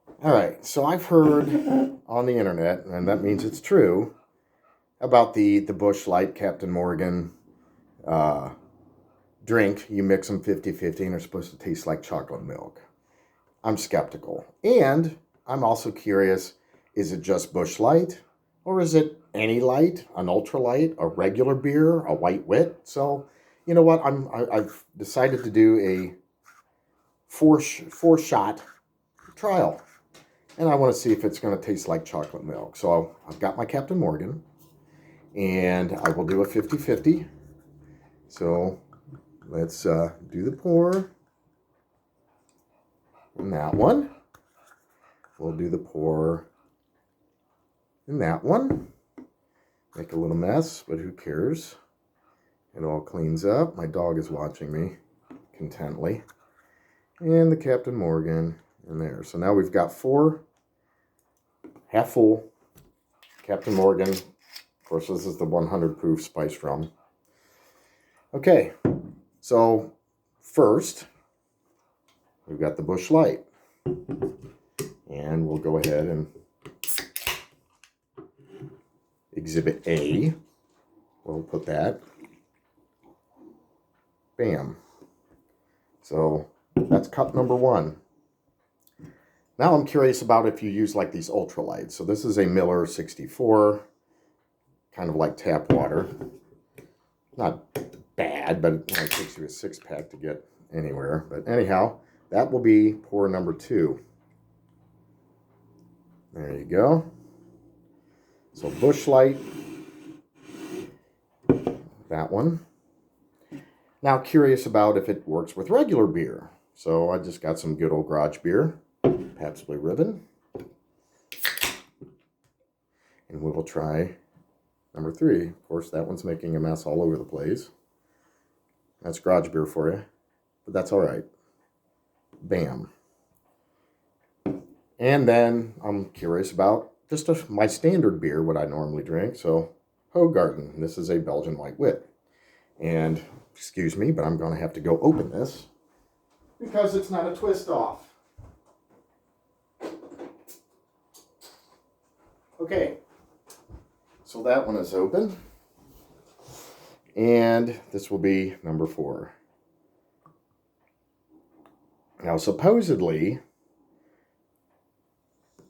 All right, so I've heard on the internet, and that means it's true, about the Busch Light Captain Morgan uh, drink. You mix them 50-50 and they're supposed to taste like chocolate milk. I'm skeptical. And I'm also curious, is it just Busch Light? Or is it any light, an ultra light, a regular beer, a white wit? So, you know what? I've decided to do a four shot trial. And I want to see if it's going to taste like chocolate milk. So I've got my Captain Morgan, and I will do a 50-50. So let's do the pour in that one. We'll do the pour in that one. Make a little mess, but who cares? It all cleans up. My dog is watching me contently. And the Captain Morgan in there. So now we've got 4 half full Captain Morgan. Of course, this is the 100 proof spiced rum. Okay, so first, we've got the Busch Light. And we'll go ahead and Exhibit A. We'll put that. Bam. So that's cup number 1. Now I'm curious about if you use like these ultralights. So this is a Miller 64, kind of like tap water. Not bad, but it takes you a 6-pack to get anywhere. But anyhow, that will be pour number 2. There you go. So Busch Light, that one. Now curious about if it works with regular beer. So I just got some good old garage beer, Pabst Blue Ribbon. And we will try number 3. Of course, that one's making a mess all over the place. That's garage beer for you, but that's all right. Bam. And then I'm curious about just my standard beer, what I normally drink. So Hoegaarden. This is a Belgian white wit. And excuse me, but I'm going to have to go open this because it's not a twist off. Okay, so that one is open. And this will be number 4. Now, supposedly,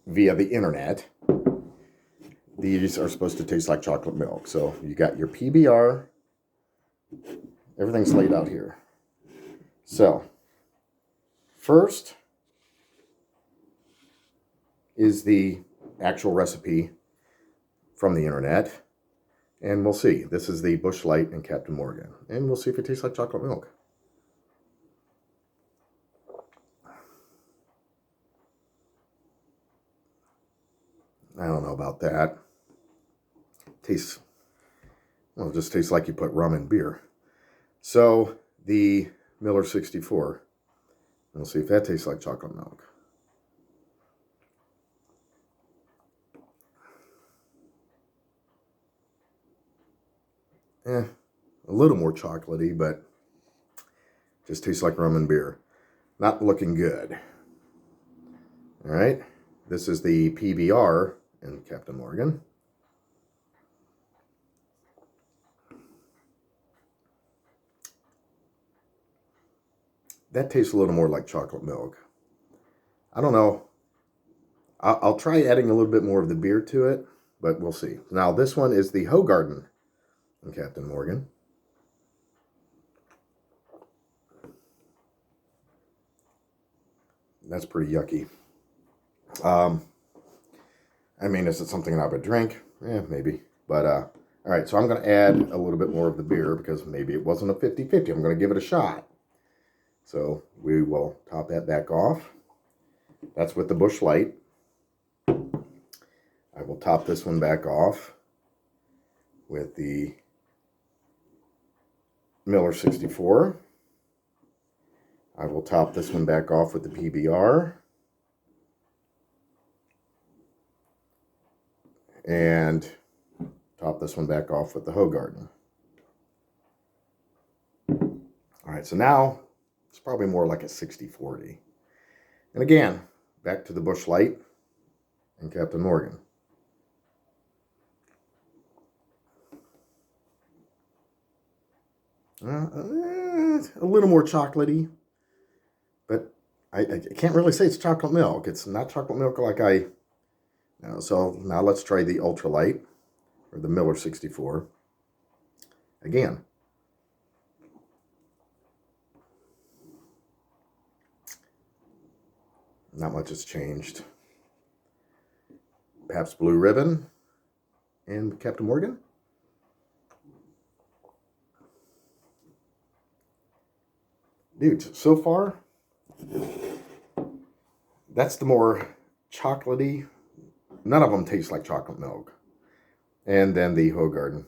via the internet, these are supposed to taste like chocolate milk. So you got your PBR. Everything's laid out here. So, first is the actual recipe from the internet. And we'll see. This is the Busch Light and Captain Morgan. And we'll see if it tastes like chocolate milk. I don't know about that. Tastes, well, it just tastes like you put rum in beer. So, the Miller 64. We'll see if that tastes like chocolate milk. A little more chocolatey, but just tastes like rum and beer. Not looking good. All right. This is the PBR in Captain Morgan. That tastes a little more like chocolate milk. I don't know. I'll try adding a little bit more of the beer to it, but we'll see. Now, this one is the Hoegaarden in Captain Morgan. That's pretty yucky. I mean, is it something I would drink? Yeah, maybe. But, all right, so I'm going to add a little bit more of the beer because maybe it wasn't a 50-50. I'm going to give it a shot. So we will top that back off. That's with the Busch Light. I will top this one back off with the Miller 64. I will top this one back off with the PBR. And top this one back off with the Hoegaarden. All right, so now it's probably more like a 60-40. And again, back to the Busch Light and Captain Morgan. A little more chocolatey, but I can't really say it's chocolate milk. It's not chocolate milk like I know. So now let's try the Ultralight, or the Miller 64. Again. Not much has changed. Pabst Blue Ribbon and Captain Morgan. Dude, so far, that's the more chocolatey. None of them taste like chocolate milk. And then the Hoegaarden.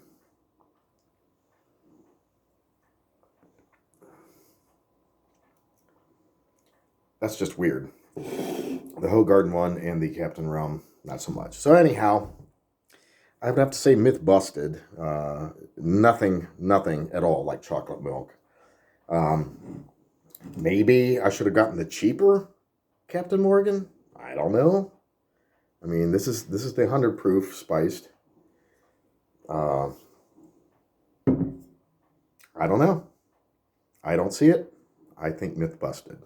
That's just weird. The Hoegaarden one and the Captain Rum, not so much. So anyhow, I would have to say myth busted. Nothing at all like chocolate milk. Maybe I should have gotten the cheaper Captain Morgan. I don't know. I mean, this is the 100 proof spiced. I don't know. I don't see it. I think myth busted.